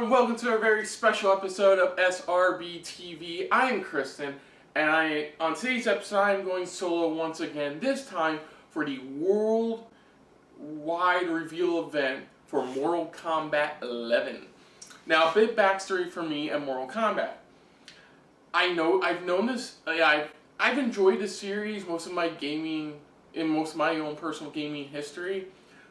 and welcome to a very special episode of SRBTV. I am Kristen, and on today's episode I'm going solo once again, this time for the worldwide reveal event for Mortal Kombat 11. Now, a bit backstory for me and Mortal Kombat. I've enjoyed this series most of my own personal gaming history.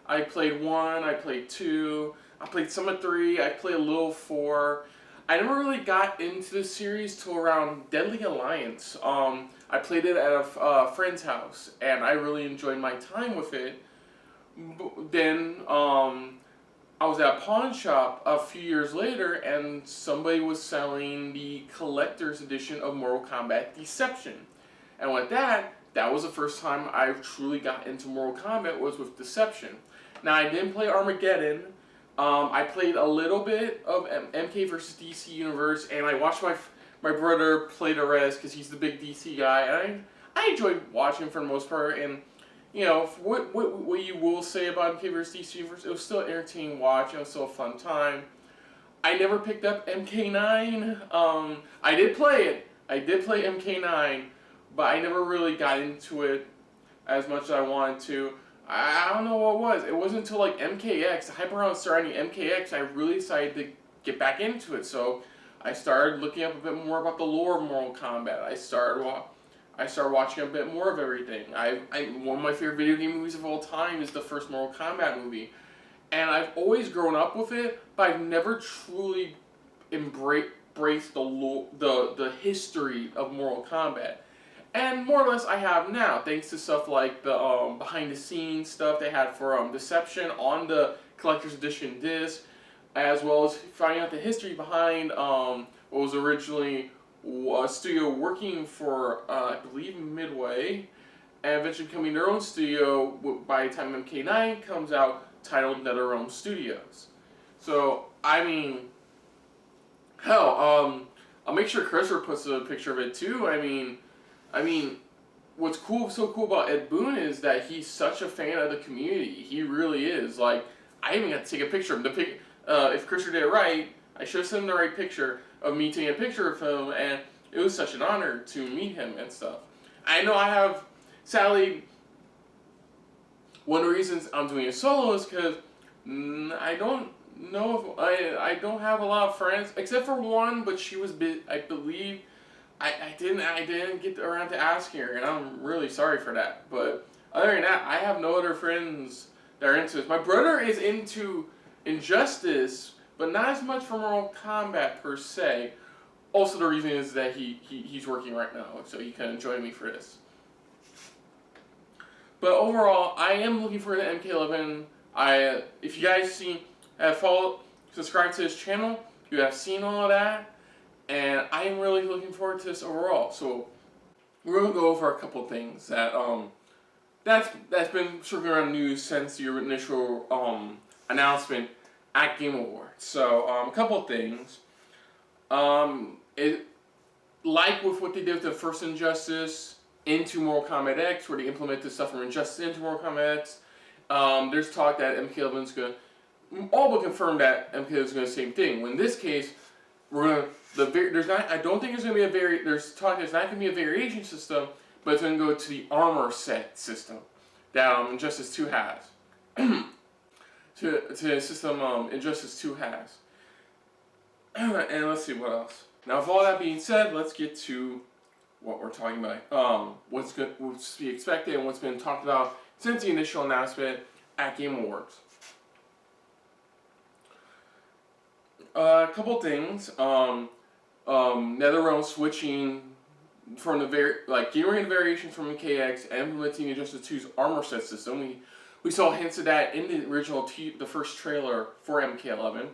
I played 1, I played 2, I played some of 3, I played a little 4. I never really got into the series till around Deadly Alliance. I played it at a friend's house, and I really enjoyed my time with it. Then I was at a pawn shop a few years later, and somebody was selling the collector's edition of Mortal Kombat Deception. And with that was the first time I truly got into Mortal Kombat, was with Deception. Now, I didn't play Armageddon. I played a little bit of MK vs. DC Universe, and I watched my brother play the rest because he's the big DC guy, and I enjoyed watching for the most part. And you know, what you will say about MK vs. DC Universe, it was still an entertaining watch. It was still a fun time. I never picked up MK9. I did play it. I did play MK9, but I never really got into it as much as I wanted to. I don't know what it was. It wasn't until like MKX, hype around starting MKX, I really decided to get back into it. So I started looking up a bit more about the lore of Mortal Kombat. I started watching a bit more of everything. One of my favorite video game movies of all time is the first Mortal Kombat movie. And I've always grown up with it, but I've never truly embraced the history of Mortal Kombat. And more or less I have now, thanks to stuff like the behind the scenes stuff they had for Deception on the collector's edition disc, as well as finding out the history behind what was originally a studio working for I believe Midway, and eventually becoming their own studio by the time MK9 comes out, titled NetherRealm Studios. So I mean, hell, I'll make sure Christopher puts a picture of it too. I mean, what's so cool about Ed Boon is that he's such a fan of the community. He really is. Like, I even got to take a picture of him. If Christopher did it right, I should have sent him the right picture of me taking a picture of him, and it was such an honor to meet him and stuff. I know I have, sadly, one of the reasons I'm doing a solo is because I don't know if I don't have a lot of friends, except for one, but she was I believe. I didn't get around to asking her, and I'm really sorry for that. But other than that, I have no other friends that are into this. My brother is into Injustice, but not as much for Mortal Kombat per se. Also, the reason is that he's working right now, so he couldn't join me for this. But overall, I am looking for the MK11. If you guys have subscribed to this channel, you have seen all of that. And I am really looking forward to this overall. So we're gonna go over a couple things that's been circulating around the news since your initial announcement at Game Awards. So a couple things. Like with what they did with the first Injustice into Mortal Kombat X, where they implemented stuff from Injustice into Mortal Kombat X. There's talk that MK11 is gonna, all but confirmed that MK11 is gonna do the same thing. When in this case, I don't think there's gonna be there's not gonna be a variation system, but it's gonna go to the armor set system that Injustice 2 has. to the system Injustice 2 has. And let's see what else. Now, with all that being said, let's get to what we're talking about. What's to be expected and what's been talked about since the initial announcement at Game Awards. A couple things. NetherRealm switching from getting rid of variations from MKX and implementing Injustice 2's armor set system. We saw hints of that in the original the first trailer for MK11.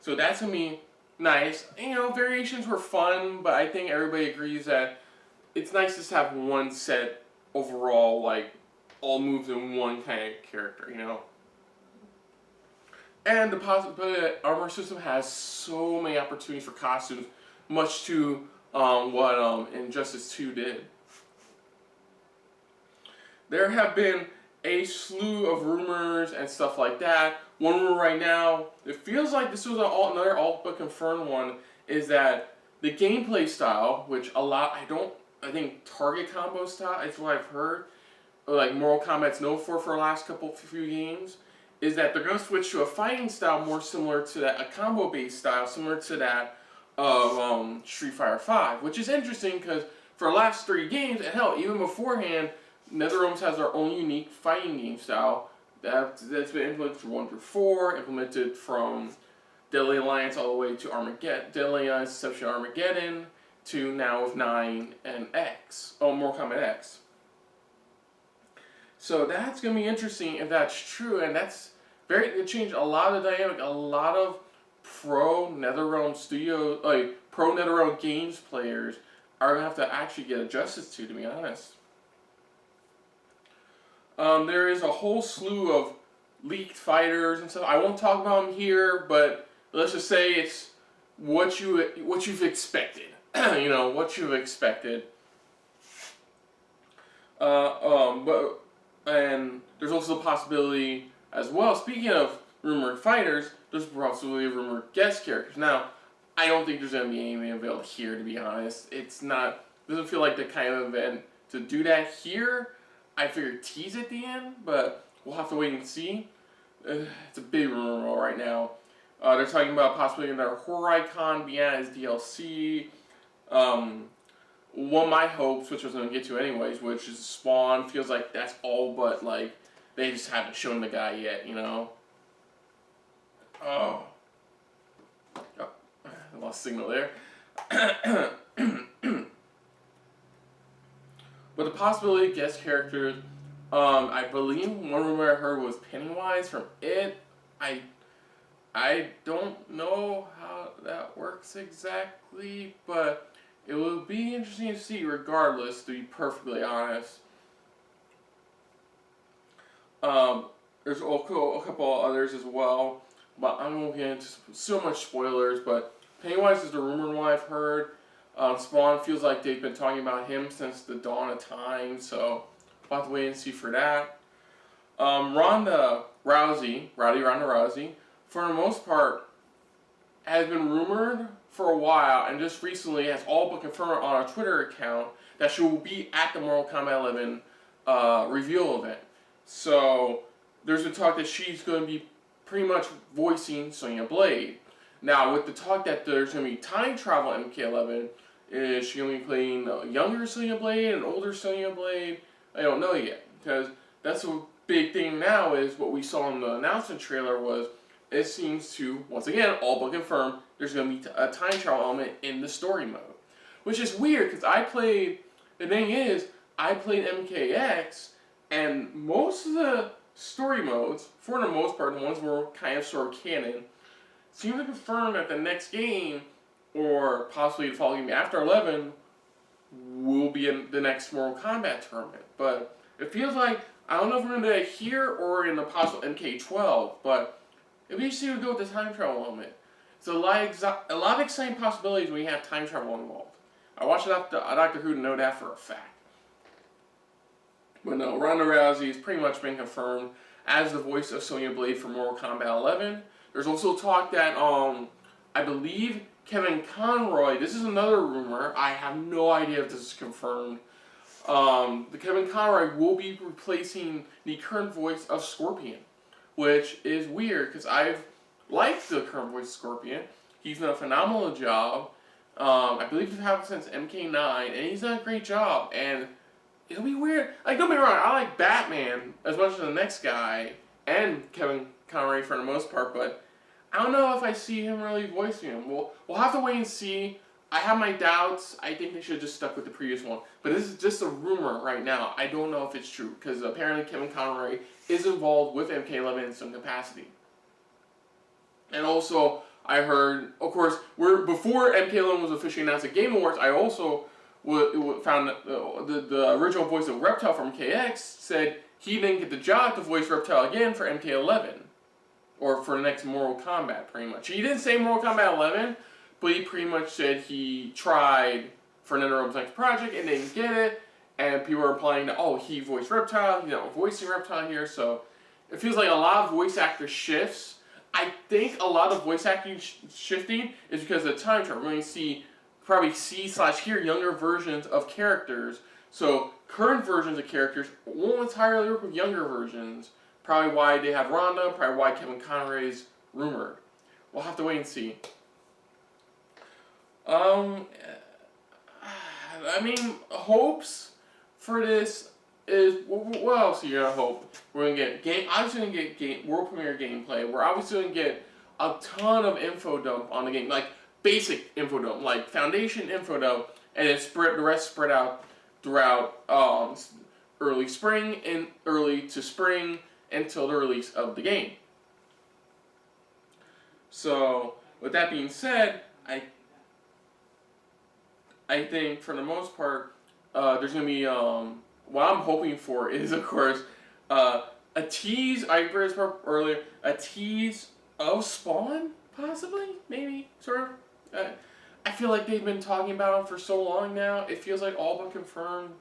So that's gonna be nice. You know, variations were fun, but I think everybody agrees that it's nice just to have one set overall, like all moves in one kind of character, you know. And the possibility that armor system has so many opportunities for costumes, much to what Injustice 2 did. There have been a slew of rumors and stuff like that. One rumor right now, it feels like this was another all but confirmed one, is that the gameplay style, which I think target combo style, is what I've heard, or like Mortal Kombat's known for the last few games, is that they're going to switch to a fighting style more similar to that, a combo-based style, similar to that of Street Fighter V, which is interesting because for the last 3 games, and hell, even beforehand, NetherRealms has their own unique fighting game style that's been implemented from 1 through 4, implemented from Deadly Alliance all the way to Armageddon, Deadly Alliance, Deception Armageddon, to now with 9 and Mortal Kombat X. So that's going to be interesting if that's true, and that's it changed a lot of the dynamic. A lot of pro NetherRealm games players are going to have to actually get adjusted to be honest. There is a whole slew of leaked fighters and stuff. I won't talk about them here, but let's just say it's what you've expected. You know, what you've expected. And there's also the possibility as well, speaking of rumored fighters, there's possibly rumored guest characters. Now, I don't think there's going to be anything available here, to be honest. It doesn't feel like the kind of event to do that here. I figured tease at the end, but we'll have to wait and see. It's a big rumor right now. They're talking about possibly another horror icon being as DLC. One of my hopes, which I was going to get to anyways, which is Spawn, feels like that's all but, like, they just haven't shown the guy yet, you know? Oh, I lost signal there. But the possibility of guest characters, I believe one rumor I heard was Pennywise from It. I don't know how that works exactly, but it will be interesting to see regardless, to be perfectly honest. There's a couple others as well, but I'm going to get into so much spoilers, but Pennywise is the rumored one I've heard. Spawn feels like they've been talking about him since the dawn of time, so we'll have to wait and see for that. Ronda Rousey, for the most part, has been rumored for a while, and just recently has all but confirmed on our Twitter account that she will be at the Mortal Kombat 11 reveal event. So there's been talk that she's going to be pretty much voicing Sonya Blade. Now, with the talk that there's going to be time travel in MK11, is she going to be playing a younger Sonya Blade, an older Sonya Blade? I don't know yet, because that's a big thing now. Is what we saw in the announcement trailer was it seems to, once again, all but confirmed, there's going to be a time travel element in the story mode. Which is weird, because the thing is, I played MKX, and most of the story modes, for the most part, the ones were kind of sort of canon, seem to confirm that the next game, or possibly the following game after 11, will be in the next Mortal Kombat tournament. But it feels like, I don't know if we're going to do it here or in the possible MK12, but it'd be interesting to go with the time travel element. It's a lot of exciting possibilities when you have time travel involved. I watched Doctor Who to know that for a fact. But no, Ronda Rousey has pretty much been confirmed as the voice of Sonya Blade for Mortal Kombat 11. There's also talk that, I believe Kevin Conroy, this is another rumor, I have no idea if this is confirmed. The Kevin Conroy will be replacing the current voice of Scorpion, which is weird because I've liked the current voice of Scorpion. He's done a phenomenal job. I believe he's happened since MK9, and he's done a great job. And it'll be weird. Like, don't be wrong, I like Batman as much as the next guy, and Kevin Conroy for the most part, but I don't know if I see him really voicing him. We'll have to wait and see. I have my doubts. I think they should have just stuck with the previous one. But this is just a rumor right now. I don't know if it's true, because apparently Kevin Conroy is involved with MK11 in some capacity. And also, I heard, of course, before MK11 was officially announced at Game Awards, I also found that the original voice of Reptile from MKX said he didn't get the job to voice Reptile again for MK11. Or for the next Mortal Kombat, pretty much. He didn't say Mortal Kombat 11, but he pretty much said he tried for NetherRealm's next project and didn't get it. and people are implying that, oh, he voiced Reptile, you know, voicing Reptile here, so it feels like a lot of voice actor shifts. I think a lot of voice acting shifting is because of the time travel. We're going to probably see/hear younger versions of characters. So current versions of characters won't entirely work with younger versions. Probably why they have Rhonda, probably why Kevin Conroy's rumored. We'll have to wait and see. I mean, hopes for this is, what else are you gonna hope? We're gonna get obviously gonna get world premiere gameplay. We're obviously gonna get a ton of info dump on the game, like basic info dump, like foundation info dump, and then the rest spread out throughout early spring and early to spring until the release of the game. So with that being said, I think for the most part, there's gonna be what I'm hoping for is, of course, a tease. I read this earlier. A tease of Spawn, possibly, maybe, sort of. I feel like they've been talking about him for so long now. It feels like all but confirmed.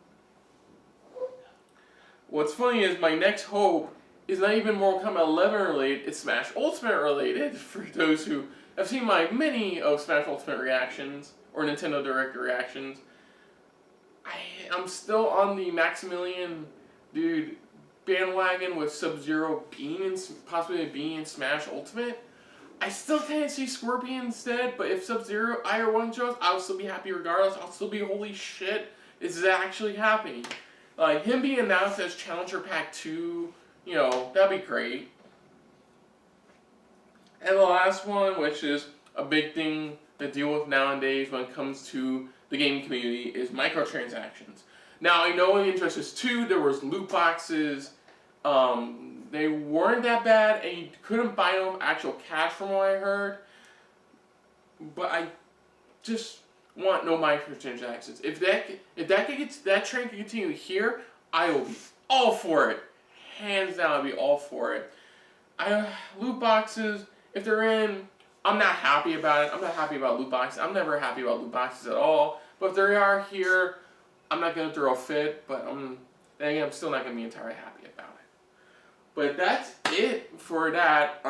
What's funny is my next hope is not even Mortal Kombat 11 related. It's Smash Ultimate related. For those who have seen my many of Smash Ultimate reactions or Nintendo Direct reactions, I'm still on the Maximilian dude bandwagon with Sub-Zero possibly being in Smash Ultimate. I still can't see Scorpion instead, but if Sub-Zero IR1 shows, I'll still be happy regardless. I'll still be, holy shit, this is actually happening. Like, him being announced as Challenger Pack 2, you know, that'd be great. And the last one, which is a big thing to deal with nowadays when it comes to the gaming community, is microtransactions. Now, I know in Injustice 2, there was loot boxes. They weren't that bad, and you couldn't buy them actual cash from what I heard. But I just want no microtransactions. If that trend can continue here, I will be all for it. Hands down, I'll be all for it. Loot boxes, if they're in, I'm not happy about it. I'm not happy about loot boxes. I'm never happy about loot boxes at all. But if they are here, I'm not going to throw a fit, but then again, I'm still not going to be entirely happy about it. But that's it for that.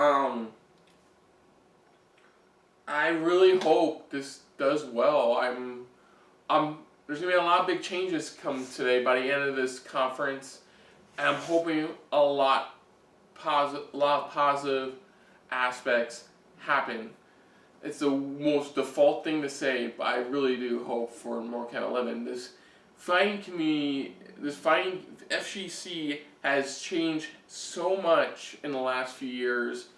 I really hope this does well. There's going to be a lot of big changes come today by the end of this conference, and I'm hoping a lot of positive aspects happen. It's the most default thing to say, but I really do hope for Mortal Kombat 11. This fighting community, this fighting FGC has changed so much in the last few years,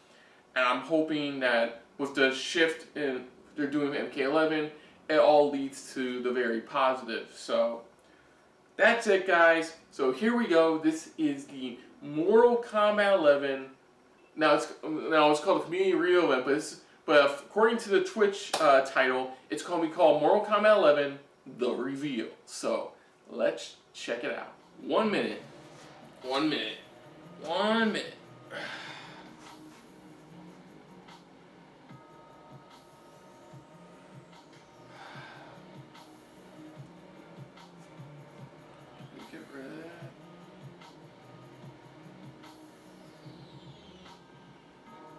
and I'm hoping that with the shift in they're doing with MK11, it all leads to the very positive. So that's it, guys. So here we go. This is the Mortal Kombat 11. Now it's called a community reveal event, but according to the Twitch title, it's going to be called Mortal Kombat 11: The Reveal. So let's check it out. 1 minute. 1 minute. 1 minute. Get rid of that.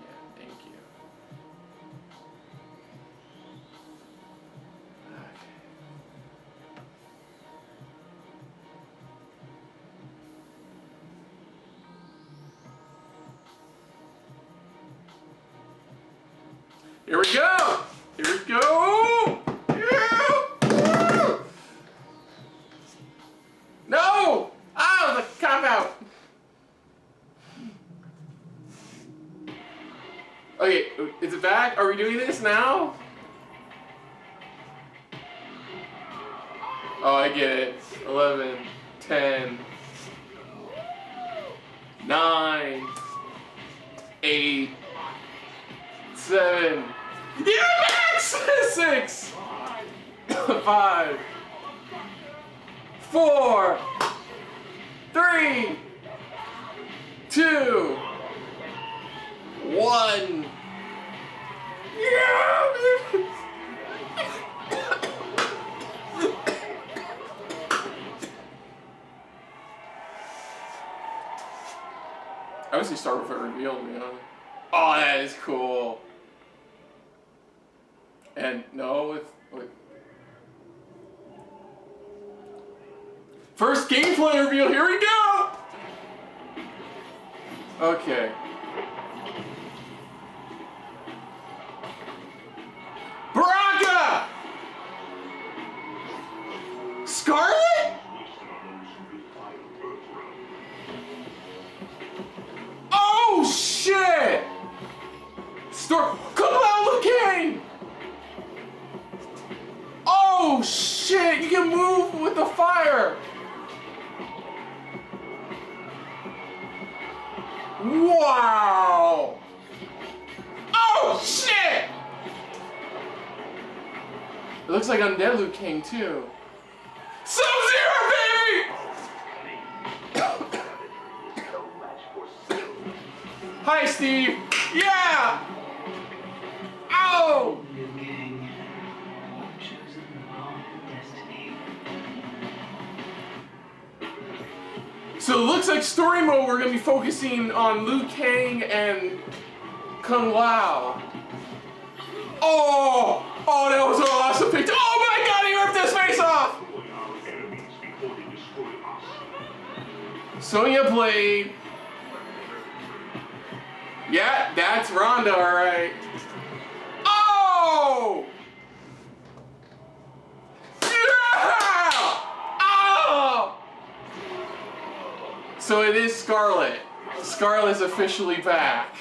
Yeah, thank you. Okay. Here we go! Here we go! No! Oh, the cop out! Okay, is it back? Are we doing this now? Oh, I get it. 11, 10, 9, 8, 7, yes! 6, 5, 4, 3, 2, 1. Yeah! start with a reveal, you know. Oh, that is cool. And no, with first gameplay reveal. Here we go. Okay. Baraka! Scarlet? Oh shit! Come on, Liu Kang! Oh shit! You can move with the fire! Wow! Oh shit! It looks like Undead Liu Kang too. Sub-Zero, baby! Hi, Steve. Yeah. Ow! So it looks like story mode. We're gonna be focusing on Liu Kang and Kung Lao. Oh! Oh, that was an awesome picture. Oh my God! He ripped his face off. Sonya Blade. Yeah, that's Ronda, all right. Oh! Yeah! Oh! So it is Scarlet. Scarlet's officially back.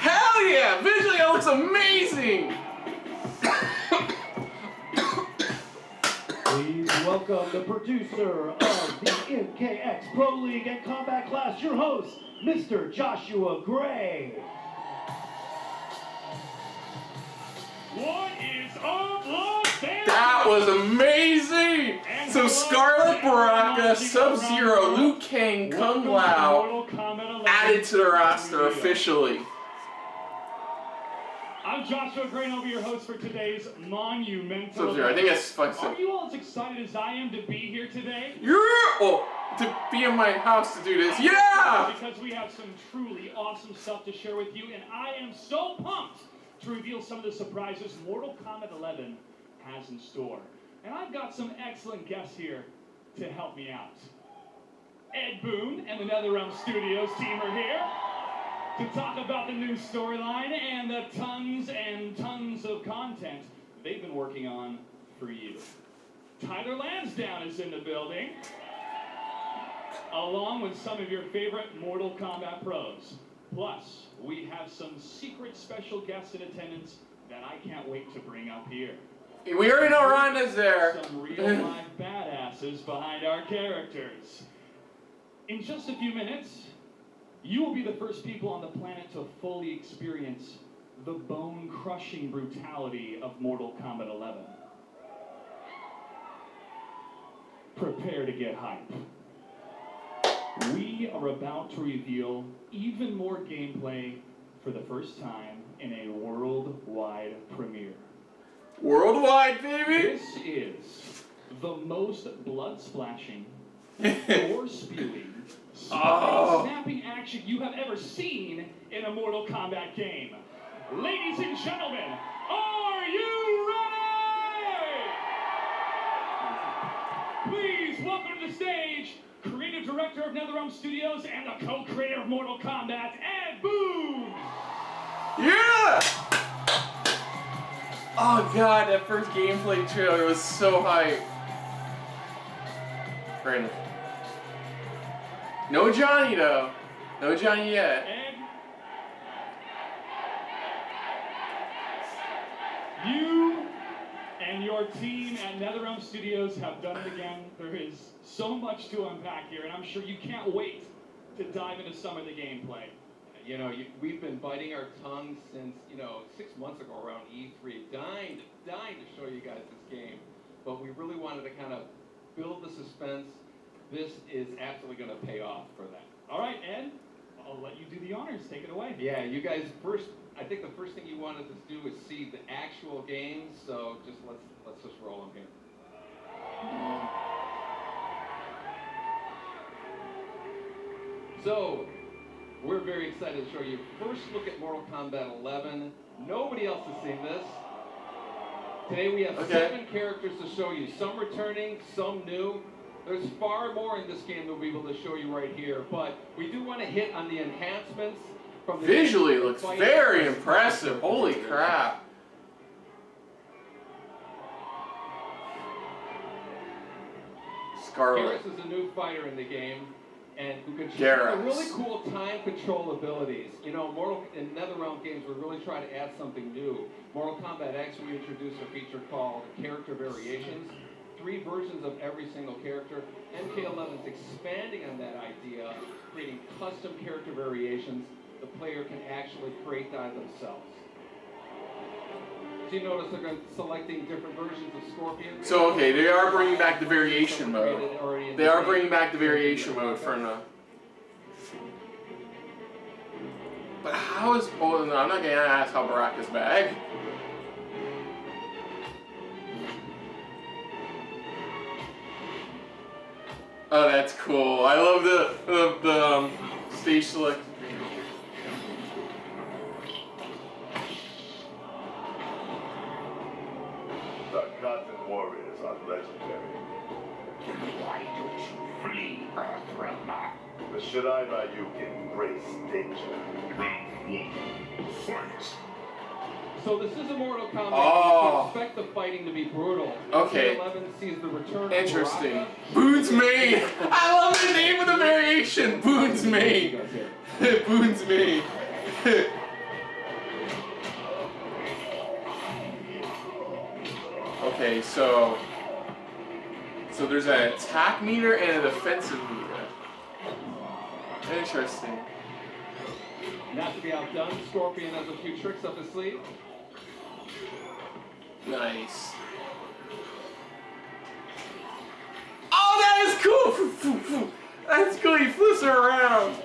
Hell yeah! Visually, it looks amazing! Please welcome the producer of the MKX Pro League and Combat Class, your host, Mr. Joshua Gray. What is up, Los Angeles? That was amazing! So Scarlet, Baraka, Sub-Zero, Liu Kang, Kung Lao added to the roster officially. I'm Joshua Gray, and I'll be your host for today's monumental. Sub-Zero, I think that's fun. Are you all as excited as I am to be here today? Yeah! Oh, to be in my house to do this. Yeah! Because we have some truly awesome stuff to share with you, and I am so pumped to reveal some of the surprises Mortal Kombat 11 has in store. And I've got some excellent guests here to help me out. Ed Boon and the NetherRealm Studios team are here to talk about the new storyline and the tons and tons of content they've been working on for you. Tyler Lansdowne is in the building, along with some of your favorite Mortal Kombat pros. Plus, we have some secret special guests in attendance that I can't wait to bring up here. We already know Ronda's there. Some real life badasses behind our characters. In just a few minutes, you will be the first people on the planet to fully experience the bone-crushing brutality of Mortal Kombat 11. Prepare to get hype. We are about to reveal even more gameplay for the first time in a worldwide premiere. Worldwide, baby! This is the most blood-splashing, gore-spewing, snapping action you have ever seen in a Mortal Kombat game. Ladies and gentlemen, are you ready? Please welcome to the stage Creative Director of NetherRealm Studios and the co-creator of Mortal Kombat, Ed Boon! Yeah! Oh god, that first gameplay trailer was so hype. Random. No Johnny though. No Johnny yet. Ed, you and your team at NetherRealm Studios have done it again. There is so much to unpack here, and I'm sure you can't wait to dive into some of the gameplay. You know, we've been biting our tongues since, 6 months ago around E3, dying to show you guys this game. But we really wanted to kind of build the suspense. This is absolutely going to pay off for that. All right, Ed, I'll let you do the honors. Take it away. Yeah, you guys first. I think the first thing you wanted to do is see the actual games. So just let's just roll them here. So we're very excited to show you first look at Mortal Kombat 11. Nobody else has seen this. Today we have 7 characters to show you. Some returning, some new. There's far more in this game than we'll be able to show you right here, but we do want to hit on the enhancements from the Visually, it looks very impressive. Holy crap. Scarlet. Garrus is a new fighter in the game, and who can show Garrus. really cool time control abilities. You know, in NetherRealm games, we're really trying to add something new. Mortal Kombat X, we introduced a feature called Character Variations. 3 versions of every single character. MK11 is expanding on that idea, creating custom character variations the player can actually create that themselves. So you notice they're selecting different versions of Scorpion. So, okay, they are bringing back the variation mode. They are bringing back the variation mode for now. But how is... Oh, no, I'm not going to ask how Baraka's back. Oh, that's cool. I love the stage select. The gods and warriors are legendary. Why don't you flee, Earthrealmer? The Shirai Ryu embrace danger. Fight! So this is a Mortal Kombat. Oh. You expect the fighting to be brutal. Okay. 11 sees the return Interesting. of Boone's Maid. I love the name of the variation. Boone's Maid. Boone's Maid. Okay, so there's an attack meter and a defensive meter. Interesting. Not to be outdone, Scorpion has a few tricks up his sleeve. Nice. Oh, that is cool! That's cool, he flips her around.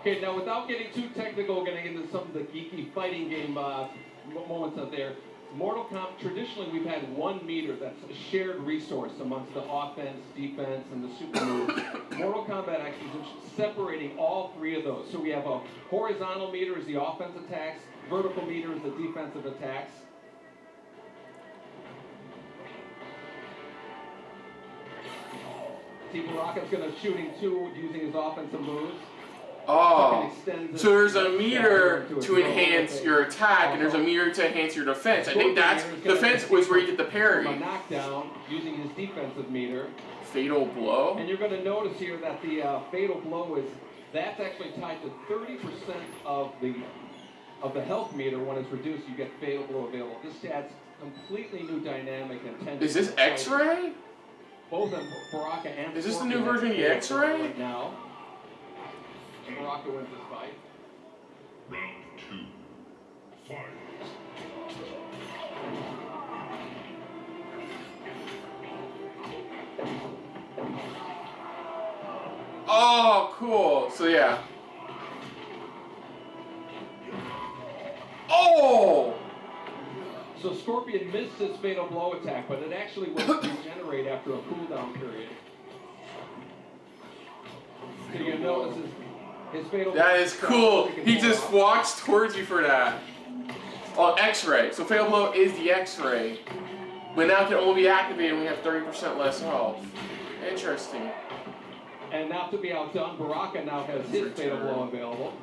Okay, now without getting too technical, getting into some of the geeky fighting game moments out there, Mortal Kombat, traditionally we've had 1 meter that's a shared resource amongst the offense, defense, and the super moves. Mortal Kombat X is separating all 3 of those. So we have a horizontal meter is the offense attacks, vertical meter is the defensive attacks. See, Baraka's going to shooting 2 using his offensive moves. Oh, so there's a meter to enhance your attack, and there's a meter to enhance your defense. I think that's defense was where you get the parry. A knockdown using his defensive meter. Fatal blow. And you're going to notice here that the fatal blow that's actually tied to 30% of the health meter. When it's reduced, you get fatal blow available. This adds completely new dynamic and tension. Is this X-ray? Both of Baraka and Is this the Scorpion new version of the X-ray? right now. Baraka wins this fight. Round 2. Fight! Oh, cool. So yeah. Oh! So Scorpion missed his fatal blow attack, but it actually will regenerate after a cooldown period. So you notice his fatal blow. That is cool. He just walks towards you for that. Oh, X-ray. So fatal blow is the X-ray. But now it can only be activated when we have 30% less health. Interesting. And not to be outdone, Baraka now has his fatal blow available.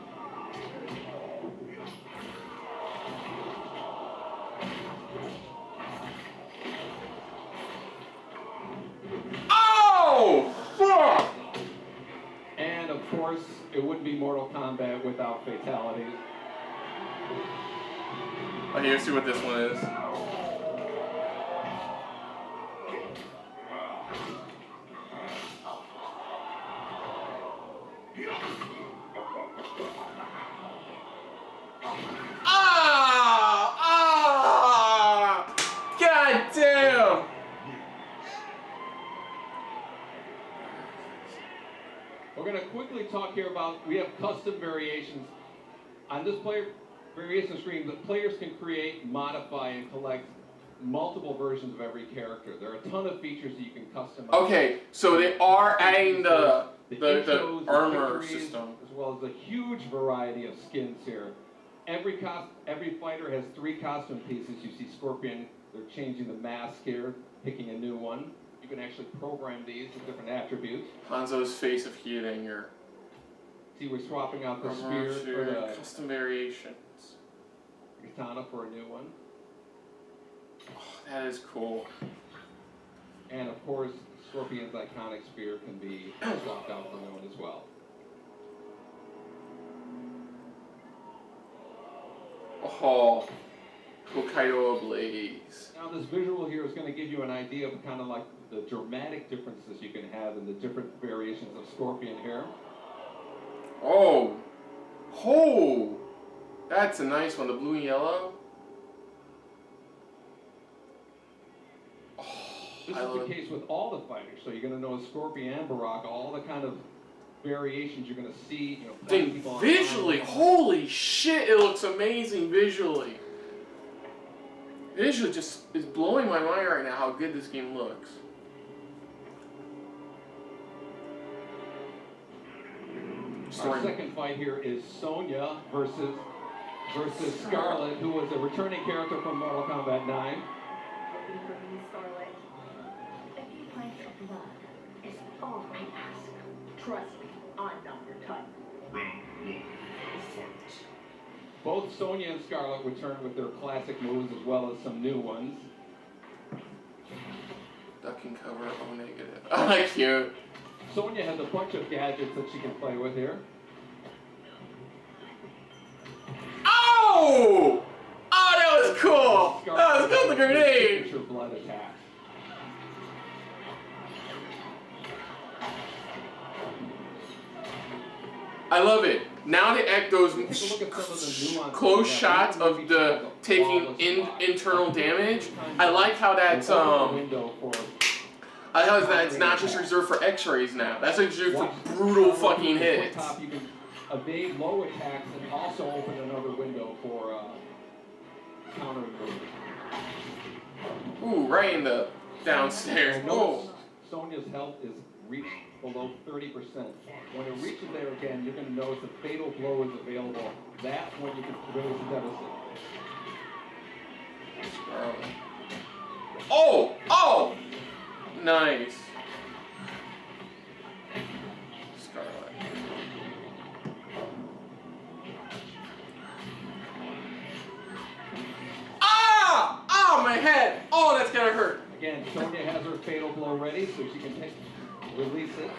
Oh! Fuck! And of course, it wouldn't be Mortal Kombat without fatalities. Okay, let's see what this one is. God damn! We're going to quickly talk here about, we have custom variations. On this player variation screen, the players can create, modify, and collect multiple versions of every character. There are a ton of features that you can customize. Okay, so they are adding the intros, armor victories, system. as well as a huge variety of skins here. Every fighter has 3 costume pieces. You see Scorpion, they're changing the mask here, picking a new one. You can actually program these with different attributes. Hanzo's face of heat anger. See, we're swapping out the Armor, spear for the custom variations. katana for a new one. Oh, that is cool. And of course, Scorpion's iconic spear can be swapped out for a new one as well. Oh, Hokkaido ablaze. Now this visual here is going to give you an idea of kind of like the dramatic differences you can have in the different variations of Scorpion here. Oh, oh, that's a nice one. The blue and yellow. Oh, This I is the love. case with all the fighters, so you're going to know Scorpion and Baraka, all the kind of variations you're going to see. You know, Dude, people on visually, holy shit! It looks amazing visually. Visually, just is blowing my mind right now how good this game looks. Our second fight here is Sonya versus Scarlet, who was a returning character from Mortal Kombat 9. Scarlet. A few pints of blood is all I ask. Trust me, I'm not your type. Round 1. Fight. Both Sonya and Scarlet return with their classic moves as well as some new ones. Duck and cover, oh negative. Oh, cute. Sonya has a bunch of gadgets that she can play with here. Oh! Oh, that was cool! That was cool, the grenade! Signature blood attack. I love it. Now they act those Take a look at some of the nuances close of that. shots of the taking internal damage. I like how that's window for I like how that's not just reserved for X-rays now. That's reserved for brutal fucking hits. Top, you can evade low attacks and also open another window for counter movement. Ooh, right in the downstairs. And Oh. notice Sonya's health is reached below 30%. When it reaches there again, you're going to notice a fatal blow is available. That's when you can raise the deficit. Oh! Oh! Nice. Scarlet. Ah! Oh, my head! Oh, that's gonna hurt. Again, Sonya has her fatal blow ready, so she can release it.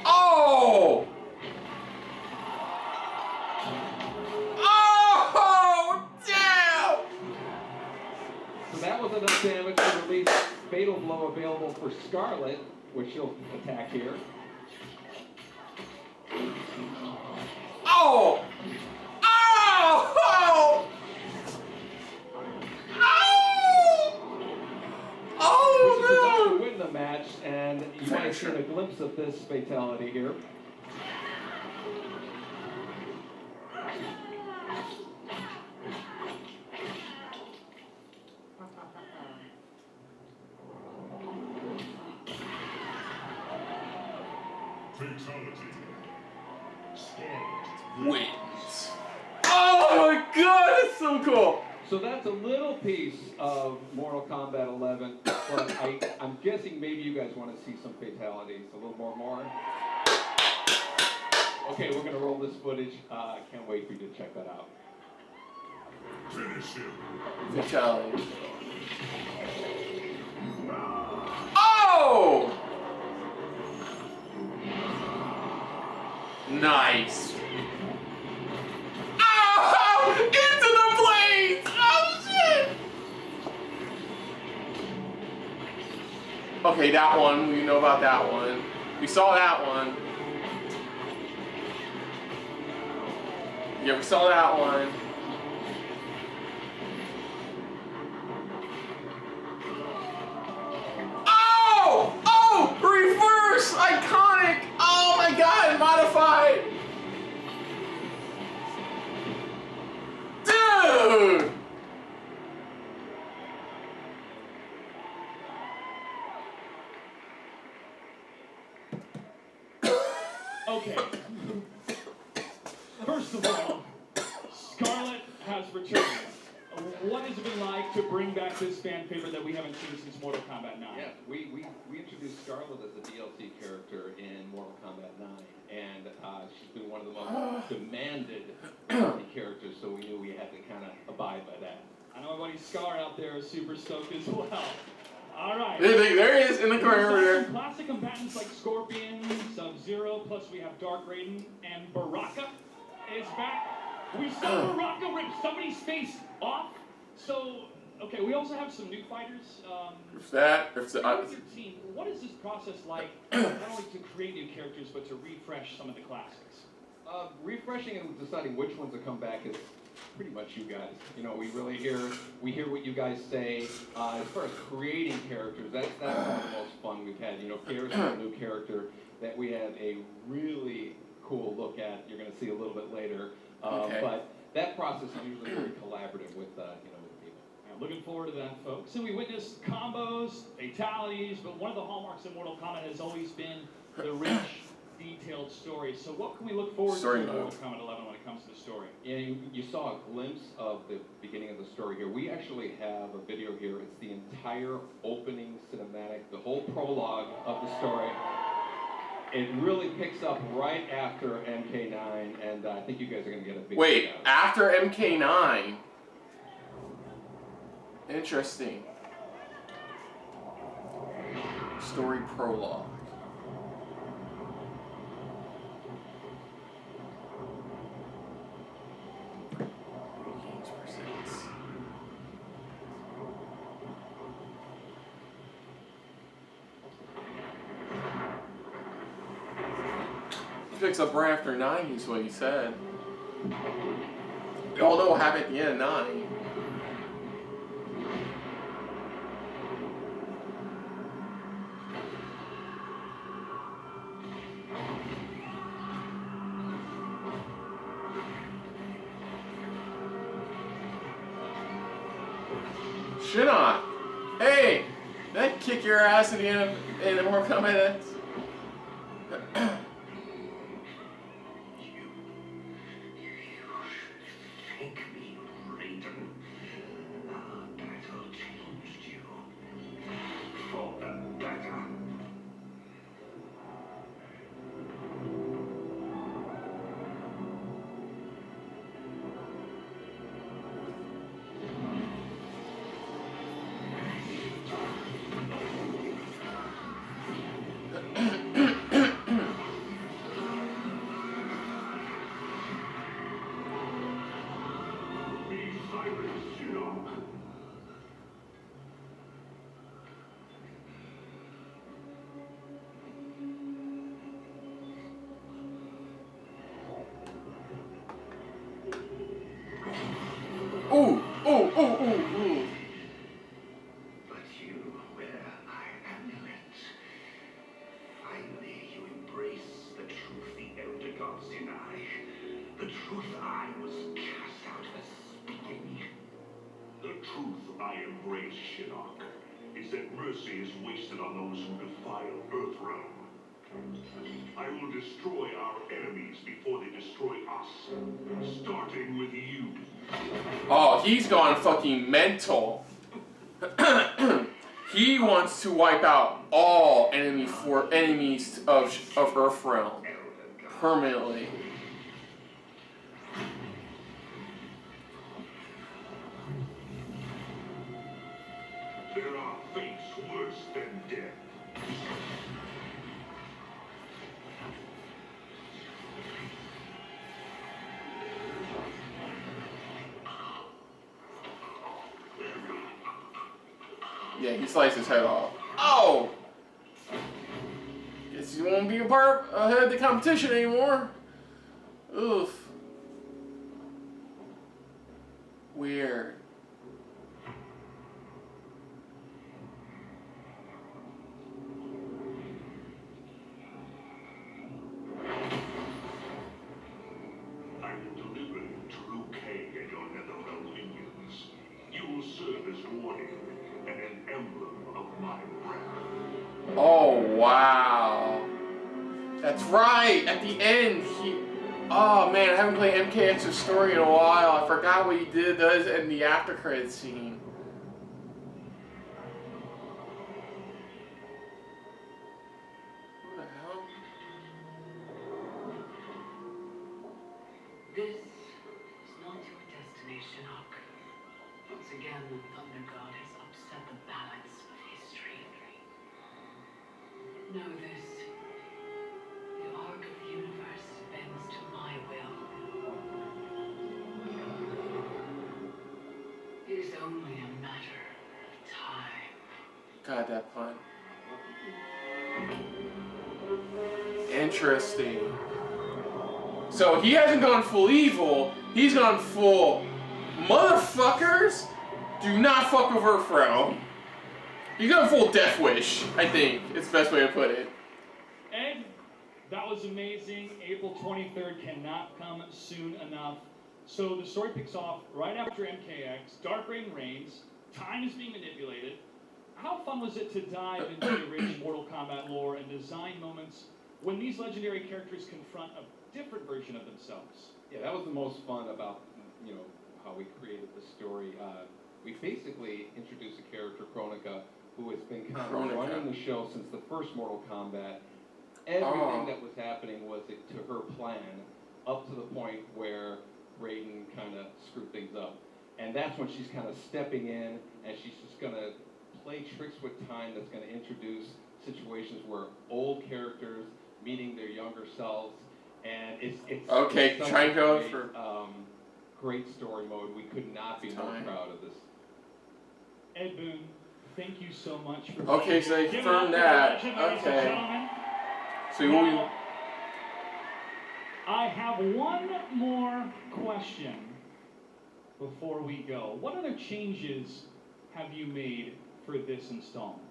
Oh! Oh! Damn! So that was enough damage to release fatal blow available for Scarlet, which she'll attack here. Oh! Oh! Oh! Oh! This is Oh, enough no! to win the match, and you might have seen a glimpse of this fatality here. Fatality. Scarlet. Wins. Oh my god, that's so cool! So that's a little piece of Mortal Kombat 11, but I'm guessing maybe you guys want to see some fatalities, a little more. Okay, we're going to roll this footage. Can't wait for you to check that out. Finish him. Fatality. Oh! Nice. Oh! Into the blades! Oh shit! Okay, that one. We know about that one. We saw that one. Yeah, we saw that one. Okay. First of all, Scarlet has returned. What has it been like to bring back this fan favorite that we haven't seen since Mortal Kombat 9? Yeah, we introduced Scarlet as a DLC character in Mortal Kombat 9, and she's been one of the most demanded DLC characters, so we knew we had to kind of abide by that. I know my buddy Scar out there is super stoked as well. All right. There he is in the corner over there. Classic combatants like Scorpion, Sub-Zero, plus we have Dark Raiden, and Baraka is back. We saw Baraka rip somebody's face off. So, okay, we also have some new fighters. If that, with your team, what is this process like, not only to create new characters, but to refresh some of the classics? Refreshing and deciding which ones to come back is pretty much you guys. You know, we hear what you guys say. As far as creating characters, that's some of the most fun we've had. You know, Pierre's a new character that we have a really cool look at. You're going to see a little bit later. Okay. But that process is usually very collaborative with the people. I'm looking forward to that, folks. So we witnessed combos, fatalities, but one of the hallmarks of Mortal Kombat has always been the rich, detailed story. So what can we look forward to in Mortal Kombat 11 when it comes to the story? Yeah, you saw a glimpse of the beginning of the story here. We actually have a video here. It's the entire opening cinematic, the whole prologue of the story. It really picks up right after MK9, and I think you guys are going to get a big... Wait, after MK9? Interesting. Story prologue. Games Presents. He picks up right after 9, is what he said. We all know what happened at the end of 9. Shinnok! Hey! Did I kick your ass in the end of Mortal Kombat? Thank me, Raiden. Our battle changed you. For the better. Ooh, ooh, ooh, ooh, ooh. But you wear my amulet. Finally, you embrace the truth the elder gods deny. The truth I was cast out for speaking. The truth I embrace, Shinnok, is that mercy is wasted on those who defile Earthrealm. I will destroy our enemies before they destroy us, starting with you. Oh, he's gone fucking mental. He wants to wipe out all enemies of Earthrealm permanently. There are fates worse than death. Yeah, he sliced his head off. Oh! Guess you won't be a part of the competition anymore. Oof. Weird. I will deliver you to Liu Kang and your Netherrealm minions. You will serve as warning and an emblem of my wrath. Oh, wow. That's right. At the end, oh man, I haven't played MKX's story in a while. I forgot what he does in the after credits scene. Who the hell? This is not your destination, Hawk. Once again, the Thunder God has upset the balance of history. Know this. The arc of the universe bends to my will. It is only a matter of time. God, that pun. Interesting. So he hasn't gone full evil, he's gone full motherfuckers. Do not fuck with Earthrealm. He's gone full Death Wish, I think. It's the best way to put it. Ed, that was amazing. April 23rd cannot come soon enough. So the story picks off right after MKX. Dark Reign reigns. Time is being manipulated. How fun was it to dive into the rich Mortal Kombat lore and design moments when these legendary characters confront a different version of themselves? Yeah, that was the most fun about, how we created the story. We basically introduced a character, Chronica, who has been kind of running the show since the first Mortal Kombat. Everything that was happening was to her plan, up to the point where Raiden kind of screwed things up. And that's when she's kind of stepping in, and she's just going to play tricks with time that's going to introduce situations where old characters meeting their younger selves, and it's okay, it's try and go great, for great story mode. We could not be more proud of this. Ed Boon, thank you so much for okay, so they confirmed that. Okay. So now, I have one more question before we go. What other changes have you made for this installment?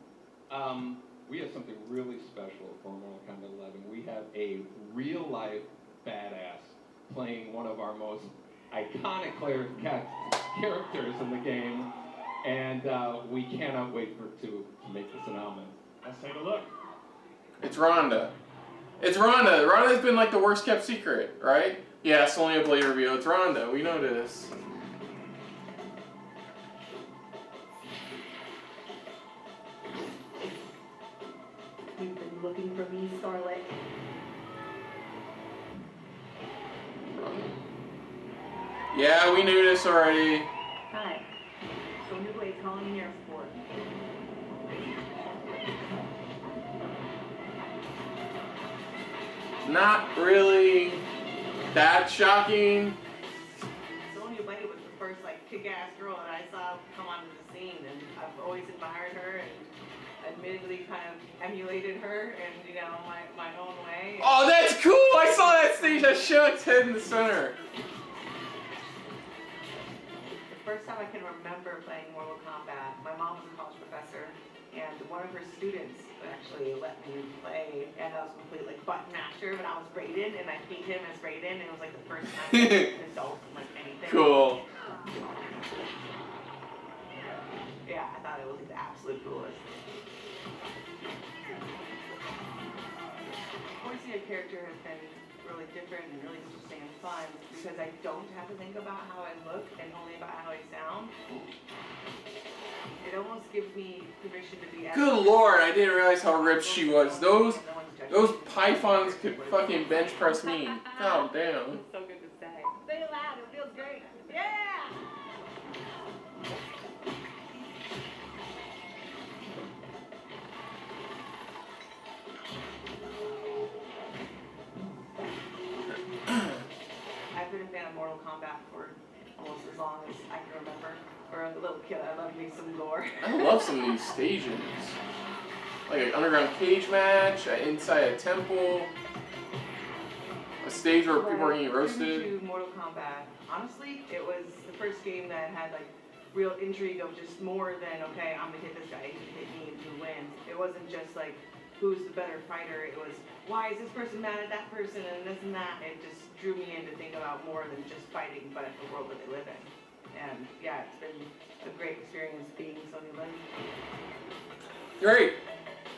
We have something really special for Mortal Kombat 11. We have a real-life badass playing one of our most iconic characters in the game, and we cannot wait to make this announcement. Let's take a look. It's Rhonda. It's Rhonda. Rhonda's been like the worst kept secret, right? Yeah, it's only a Blade reveal. It's Rhonda. We know this. You've been looking for me, Scarlet. Yeah, we knew this already. Hi. Sonya Blade calling in air support. Not really that shocking. Sonya Blade was the first kick-ass girl that I saw come onto the scene, and I've always admired her and admittedly kind of emulated her in my own way. Oh, that's cool! I saw that stage that shook its head in the center. The first time I can remember playing Mortal Kombat, my mom was a college professor, and one of her students actually let me play, and I was complete button masher, but I was Raiden, and I beat him as Raiden, and it was the first time I was an adult in anything. Cool. Yeah, I thought it was the absolute coolest. Voicing a character has been really different and really interesting and fun because I don't have to think about how I look and only about how I sound. It almost gives me permission to be. Good lord, I didn't realize how ripped she was. Those pythons could fucking bench press me. God damn. It's so good to say. Say it loud, it feels great. Yeah! I've been a fan of Mortal Kombat for almost as long as I can remember. For a little kid, I love me some gore. I love some of these stages. Like an underground cage match, inside a temple, a stage where people are getting roasted. To Mortal Kombat, honestly, it was the first game that had real intrigue of just more than, okay, I'm gonna hit this guy, he's gonna hit me, and who wins. It wasn't just who's the better fighter. It was, why is this person mad at that person and this and that. It just drew me in to think about more than just fighting, but the world that they live in. And yeah, it's been a great experience being Sonya Blade. Great.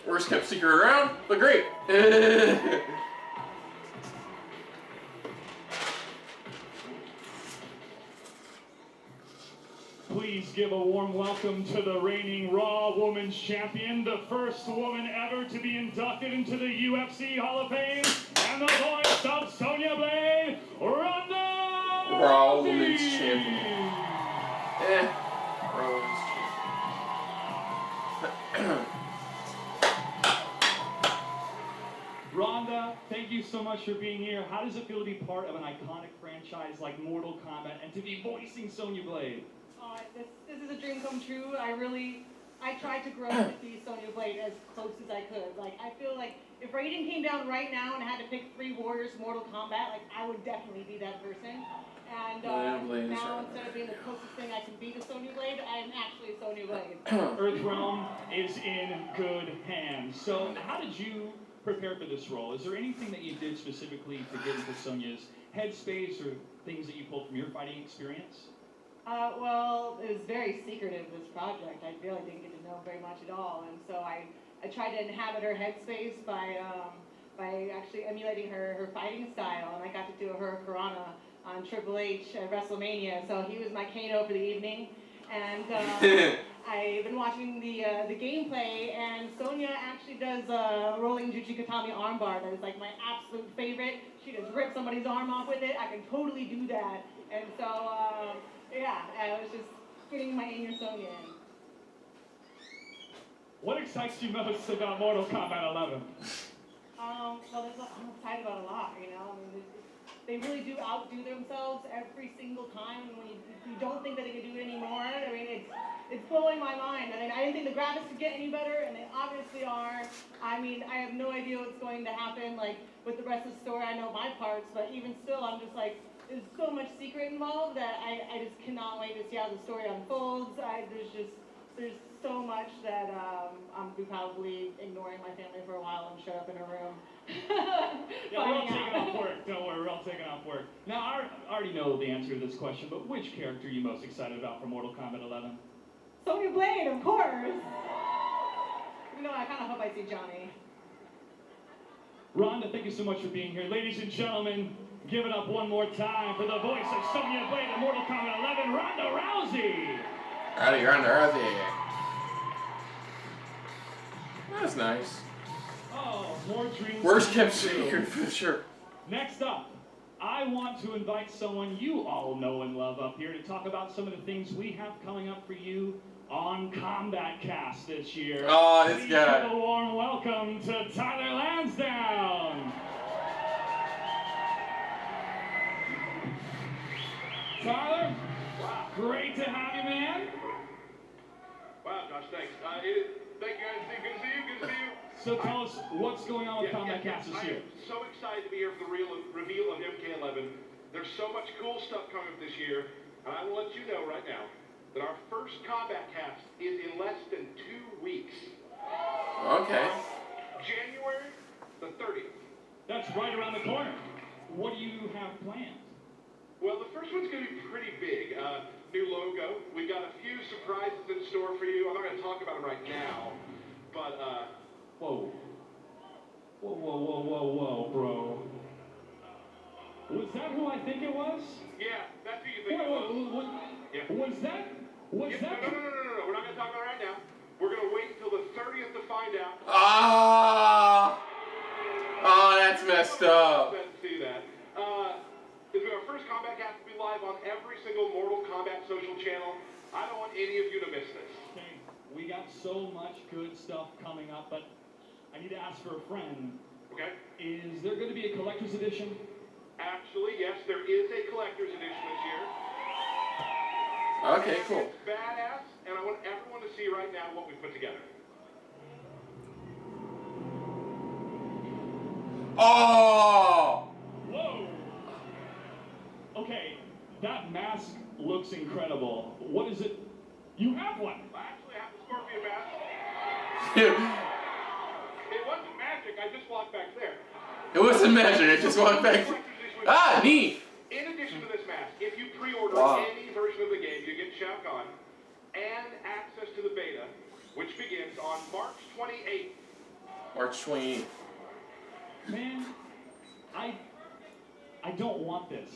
Worst kept secret around, but great. give a warm welcome to the reigning Raw Women's Champion, the first woman ever to be inducted into the UFC Hall of Fame, and the voice of Sonya Blade, Ronda Raw Women's Champion. Raw Women's Champion. Ronda, thank you so much for being here. How does it feel to be part of an iconic franchise like Mortal Kombat and to be voicing Sonya Blade? This is a dream come true. I tried to grow to be Sonya Blade as close as I could. Like, I feel like if Raiden came down right now and had to pick 3 warriors Mortal Kombat, like, I would definitely be that person. And now, instead of being the closest thing I can be to Sonya Blade, I am actually Sonya Blade. Earthrealm is in good hands. So, how did you prepare for this role? Is there anything that you did specifically to get into Sonya's headspace or things that you pulled from your fighting experience? Well, it was very secretive, this project. I really didn't get to know very much at all. And so I tried to inhabit her headspace by actually emulating her fighting style. And I got to do her Hurricanrana on Triple H at WrestleMania. So he was my Kano for the evening. And I've been watching the gameplay, and Sonya actually does a rolling Jujigatami armbar that is like my absolute favorite. She just rips somebody's arm off with it. I can totally do that. And so, yeah, I was just getting my inner Sonya in. What excites you most about Mortal Kombat 11? Well, I'm excited about a lot, you know. I mean, they really do outdo themselves every single time. And when you don't think that they can do it anymore, I mean, it's blowing my mind. I mean, I didn't think the graphics could get any better, and they obviously are. I mean, I have no idea what's going to happen, like, with the rest of the story. I know my parts, but even still, I'm just like, there's so much secret involved that I just cannot wait to see how the story unfolds. There's so much that I'm probably ignoring my family for a while and shut up in a room. Yeah, we're all taking off work. Don't worry, we're all taking off work. Now, I already know the answer to this question, but which character are you most excited about for Mortal Kombat 11? Sonya Blade, of course. You know, I kind of hope I see Johnny. Ronda, thank you so much for being here. Ladies and gentlemen, give it up one more time for the voice of Sonya Blade in Mortal Kombat 11, Ronda Rousey. Howdy, Ronda Rousey. That's nice. Oh, more dreams. Worst kept secret for sure. Next up, I want to invite someone you all know and love up here to talk about some of the things we have coming up for you on Combat Cast this year. Oh, this Please guy. give a warm welcome to Tyler Lansdowne. Tyler, wow, great to have you, man. Wow, Josh, thanks. Thank you guys. Good to see you. Good to see you. So tell us what's going on with Combat Cast this year. I am so excited to be here for the reveal of MK11. There's so much cool stuff coming up this year, and I will let you know right now that our first Combat Cast is in less than 2 weeks. Okay. January the 30th. That's right around the corner. What do you have planned? Well, the first one's going to be pretty big. New logo. We've got a few surprises in store for you. I'm not going to talk about them right now, but, Whoa. Whoa, bro. Was that who I think it was? Yeah, that's who you think it was. Yeah. Was that? No, we're not going to talk about it right now. We're going to wait until the 30th to find out. Oh, that's messed up. See that. This will be our first Combat Cast to be live on every single Mortal Kombat social channel. I don't want any of you to miss this. Okay, we got so much good stuff coming up, but I need to ask for a friend. Okay. Is there going to be a collector's edition? Actually, yes, there is a collector's edition this year. Okay, cool. It's badass, and I want everyone to see right now what we've put together. Oh! Whoa! Okay, that mask looks incredible. What is it? You have one. I actually have the Scorpion mask. It wasn't magic, I just walked back there. It wasn't magic, I just walked back. Ah, neat! In addition to this mask, if you pre-order any version of the game, you get Shao Kahn and access to the beta, which begins on March 28th. March 28th. Man, I don't want this.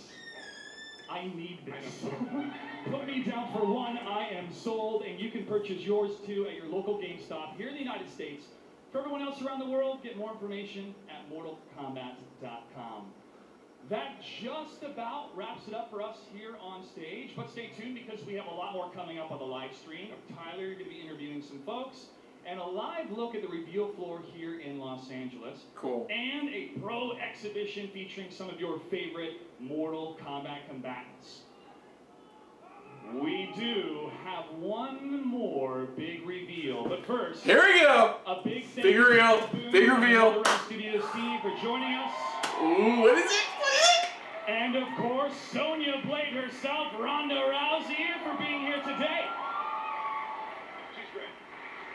I need this. Put me down for one. I am sold, and you can purchase yours too at your local GameStop here in the United States. For everyone else around the world, get more information at mortalkombat.com. That just about wraps it up for us here on stage, but stay tuned because we have a lot more coming up on the live stream. Tyler, you're going to be interviewing some folks, and a live look at the reveal floor here in Los Angeles. Cool. And a pro exhibition featuring some of your favorite Mortal Kombat combatants. We do have one more big reveal, but first, here we go. A big thank big you reveal. Big reveal. to Studio Steve for joining us. Ooh, what is it? What is it? And of course, Sonya Blade herself, Ronda Rousey, for being here today. She's great.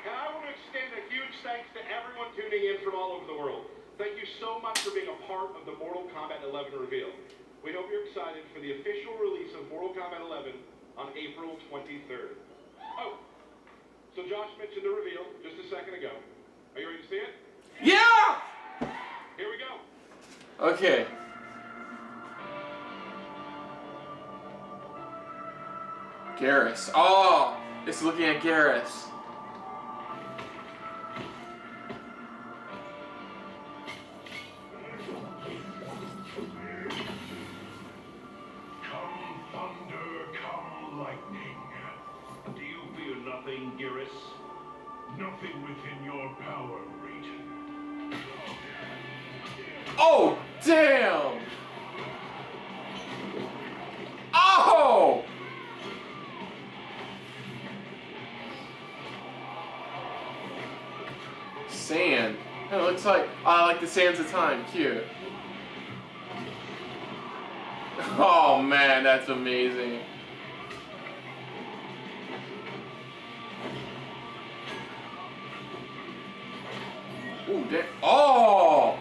And I want to extend a huge thanks to everyone tuning in from all over the world. Thank you so much for being a part of the Mortal Kombat 11 reveal. We hope you're excited for the official release of Mortal Kombat 11 on April 23rd. Oh, so Josh mentioned the reveal just a second ago. Are you ready to see it? Yeah! Here we go. Okay. Garrus. Oh, it's looking at Garrus. Come thunder, come lightning. Do you fear nothing, Garrus? Nothing within your power, Raiden. Oh, damn! Oh! Sand. It looks like, like the sands of time. Cute. Oh man, that's amazing. Ooh, damn. Oh!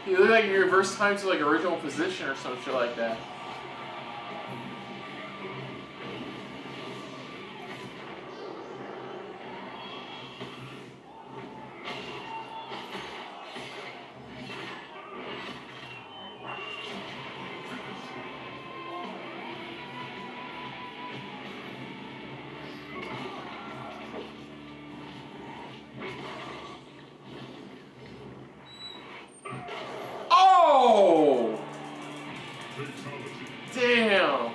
You look like you reverse time to like original position or some shit like that. Oh! Damn!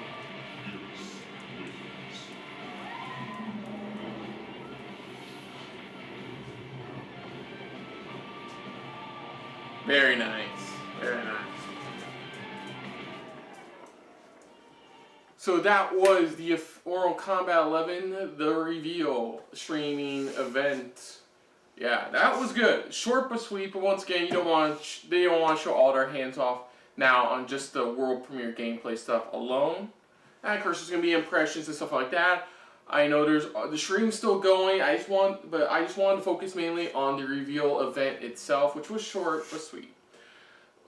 Very nice. Very nice. So that was the Mortal Kombat 11, the reveal streaming event. Yeah, that was good. Short but sweet, but once again, they don't want to show all their hands off now on just the world premiere gameplay stuff alone. And of course, there's gonna be impressions and stuff like that. I know there's the stream's still going. I just wanted to focus mainly on the reveal event itself, which was short but sweet.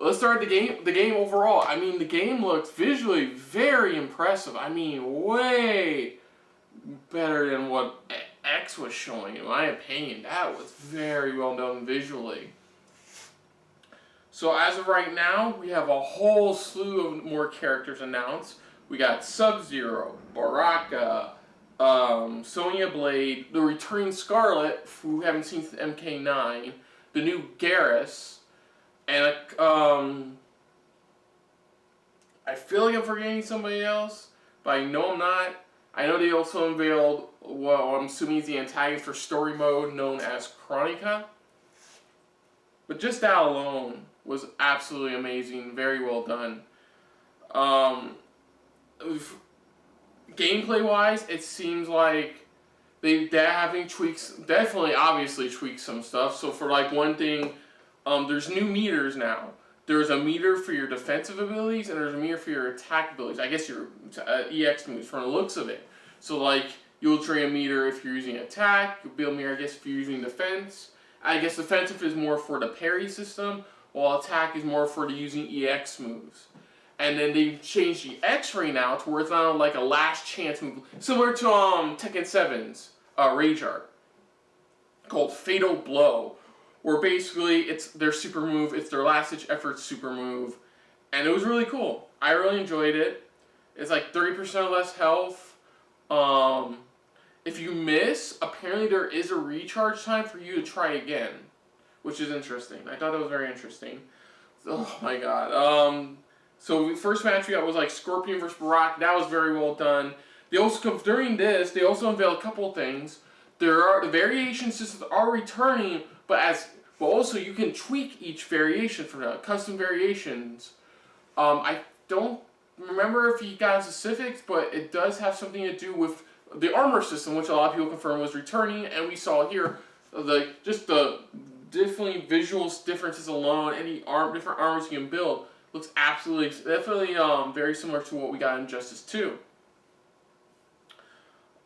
Let's start the game. The game overall. I mean, the game looked visually very impressive. I mean, way better than what X was showing, in my opinion. That was very well done visually. So as of right now, we have a whole slew of more characters announced. We got Sub-Zero, Baraka, Sonya Blade, the returning Scarlet, who we haven't seen since MK9, the new Garrus, and I feel like I'm forgetting somebody else, but I know I'm not. I know they also unveiled what I'm assuming is the antagonist for story mode known as Chronica. But just that alone was absolutely amazing, very well done. Gameplay wise, it seems like they're having tweaks, definitely obviously tweaked some stuff. So for like one thing, there's new meters now. There's a meter for your defensive abilities and there's a meter for your attack abilities. I guess your EX moves from the looks of it. So like you'll drain a meter if you're using attack, you'll be a meter I guess if you're using defense. I guess defensive is more for the parry system, while attack is more for the using EX moves. And then they've changed the X-ray now to where it's not like a last chance move, similar to Tekken 7's Rage Art, called Fatal Blow, where basically it's their super move, it's their last ditch effort super move, and it was really cool. I really enjoyed it. It's like 30% less health. If you miss, apparently there is a recharge time for you to try again, which is interesting. I thought that was very interesting. Oh my god. So the first match we got was like Scorpion versus Brock. That was very well done. They also during this they also unveiled a couple of things. The variation systems are returning, but also you can tweak each variation for the custom variations. I don't remember if he got specifics, but it does have something to do with the armor system, which a lot of people confirmed was returning, and we saw here the definitely visual differences alone. Any different armors you can build looks definitely very similar to what we got in Justice 2.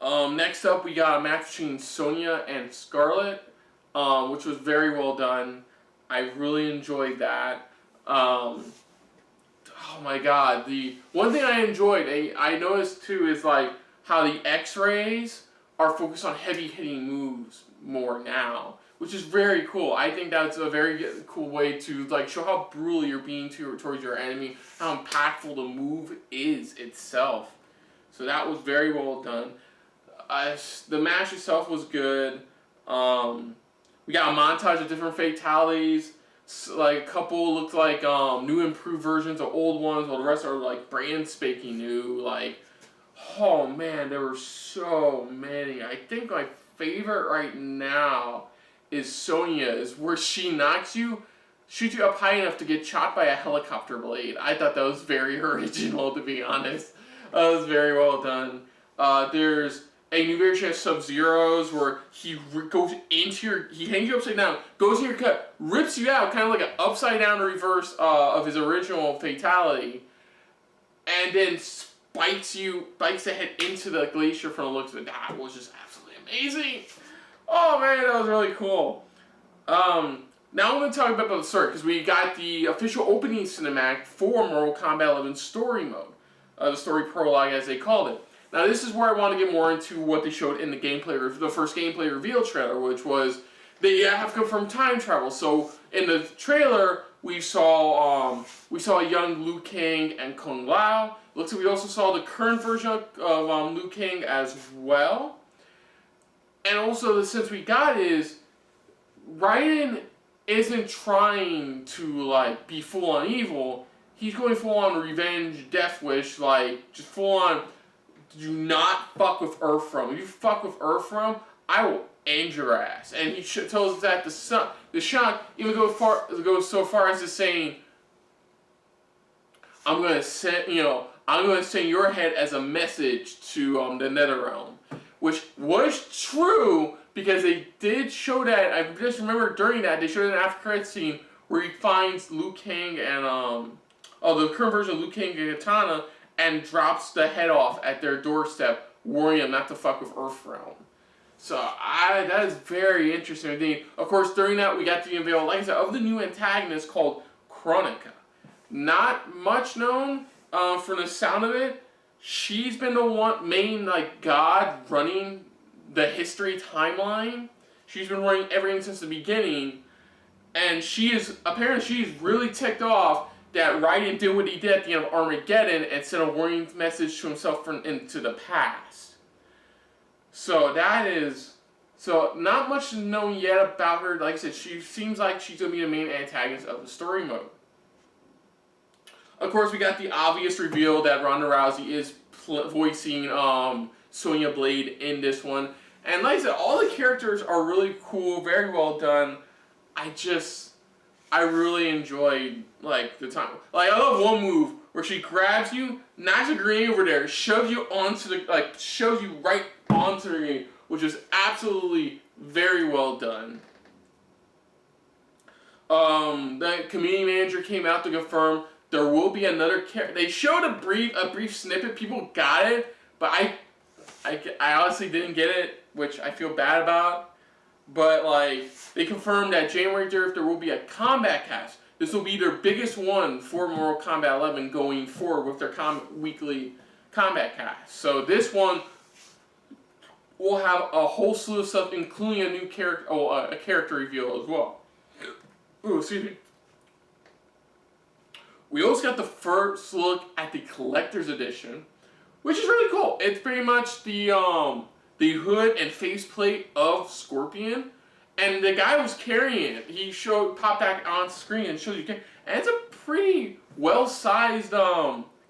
Next up, we got a match between Sonya and Scarlett, which was very well done. I really enjoyed that. Oh my god, the one thing I enjoyed, I noticed too, is like how the X-rays are focused on heavy hitting moves more now, which is very cool. I think that's a very cool way to like show how brutal you're being towards your enemy, how impactful the move is itself. So that was very well done. The match itself was good. We got a montage of different fatalities. Like a couple looked like new improved versions of old ones, while the rest are like brand spanking new. Like, oh man, there were so many. I think my favorite right now is Sonya's, where she shoots you up high enough to get shot by a helicopter blade. I thought that was very original, to be honest. That was very well done. There's a new version of Sub-Zero's where he goes into he hangs you upside down, goes in your cut, rips you out, kind of like an upside down reverse of his original fatality, and then spikes the head into the glacier from the looks of it. That was just absolutely amazing. Oh man, that was really cool. Now I'm going to talk about the story, because we got the official opening cinematic for Mortal Kombat 11 story mode. The story prologue, as they called it. Now this is where I want to get more into what they showed in the first gameplay reveal trailer, which was they have confirmed time travel. So in the trailer we saw a young Liu Kang and Kung Lao. Looks like we also saw the current version of Liu Kang as well. And also the sense we got is Raiden isn't trying to like be full on evil. He's going full on revenge, death wish, like just full on. Do not fuck with Earthrealm. If you fuck with Earthrealm, I will end your ass. And he tells us that the Shang even goes so far as to saying, I'm gonna send your head as a message to the Netherrealm, which was true because they did show that. I just remember during that they showed an after credits scene where he finds Liu Kang and the current version of Liu Kang and Katana, and drops the head off at their doorstep, warning them not to fuck with Earthrealm. So that is very interesting. I think, of course, during that we got the unveil, like I said, of the new antagonist called Chronica. Not much known from the sound of it. She's been the main god running the history timeline. She's been running everything since the beginning, and she's really ticked off that Raiden did what he did at the end of Armageddon and sent a warning message to himself into the past. So not much known yet about her. Like I said, she seems like she's going to be the main antagonist of the story mode. Of course, we got the obvious reveal that Ronda Rousey is voicing Sonya Blade in this one. And like I said, all the characters are really cool, very well done. I really enjoyed the time. I love one move where she grabs you, knocks a grenade over there, shoves you right onto the grenade, which is absolutely very well done. The community manager came out to confirm there will be another character. They showed a brief snippet. People got it, but I honestly didn't get it, which I feel bad about. But they confirmed that January 3rd there will be a combat cast. This will be their biggest one for Mortal Kombat 11 going forward with their weekly combat cast. So this one will have a whole slew of stuff, including a new character, a character reveal as well. Ooh, excuse me. we also got the first look at the collector's edition, which is really cool. It's pretty much the hood and faceplate of Scorpion, and the guy was carrying it. He popped back on screen and showed you, and it's a pretty well-sized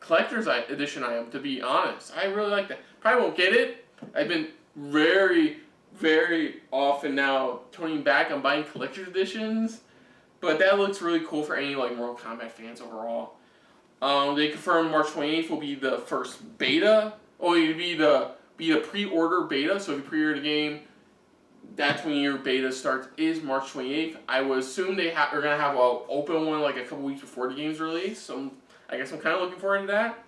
collector's edition item, to be honest. I really like that. Probably won't get it. I've been very, very often now toning back on buying collector's editions, but that looks really cool for any like Mortal Kombat fans overall. They confirmed March 28th will be the first beta. Oh, it'll be the pre-order beta. So if you pre-order the game, that's when your beta starts. Is March 28th. I would assume they're gonna have an open one like a couple weeks before the game's release. So I guess I'm kind of looking forward to that.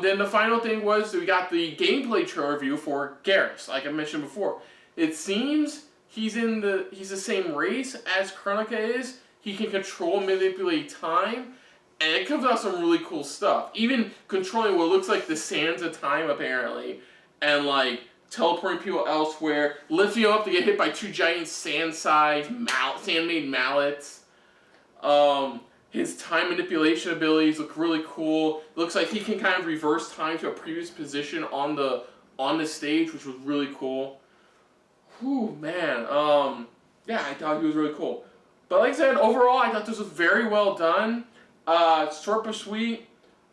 Then the final thing was we got the gameplay trailer review for Garrus. Like I mentioned before, it seems he's the same race as Kronika is. He can control and manipulate time, and it comes out some really cool stuff. Even controlling what looks like the sands of time apparently, and like teleporting people elsewhere, lifting you up to get hit by 2 giant sand-made mallets. His time manipulation abilities look really cool. Looks like he can kind of reverse time to a previous position on the stage, which was really cool. Whew, man. Yeah, I thought he was really cool. But like I said, overall, I thought this was very well done. Short but sweet.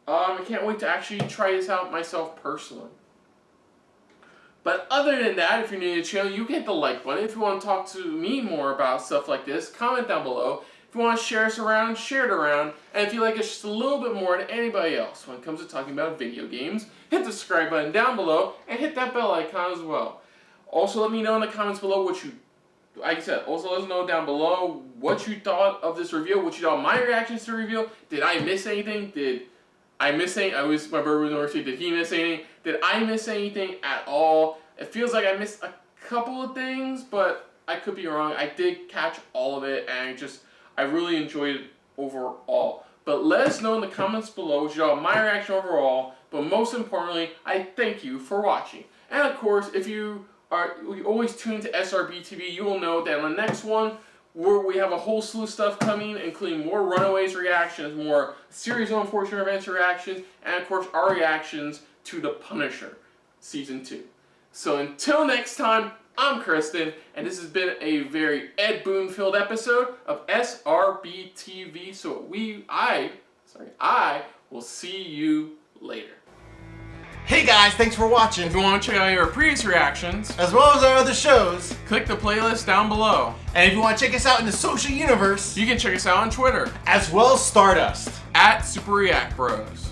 I can't wait to actually try this out myself personally. But other than that, if you're new to the channel, you can hit the like button. If you want to talk to me more about stuff like this, comment down below. If you want to share us around, share it around. And if you like us just a little bit more than anybody else when it comes to talking about video games, hit the subscribe button down below and hit that bell icon as well. Also, let me know in the comments below what you, like I said, also let us know down below what you thought of this review, what you thought of my reactions to the review. Did I miss anything? Did I miss anything? My brother was going to say, did he miss anything? Did I miss anything at all? It feels like I missed a couple of things, but I could be wrong. I did catch all of it, and I really enjoyed it overall. But let us know in the comments below what you thought of my reaction overall. But most importantly, I thank you for watching. And of course, if you always tune to SRB TV, you will know that on the next one, we have a whole slew of stuff coming, including more Runaways reactions, more Series of Unfortunate Events reactions, and of course our reactions to The Punisher Season 2. So until next time, I'm Kristen, and this has been a very Ed Boon-filled episode of SRB TV. So I will see you later. Hey guys, thanks for watching. If you want to check out our previous reactions, as well as our other shows, click the playlist down below. And if you want to check us out in the social universe, you can check us out on Twitter, as well as Stardust, @SuperReactBros.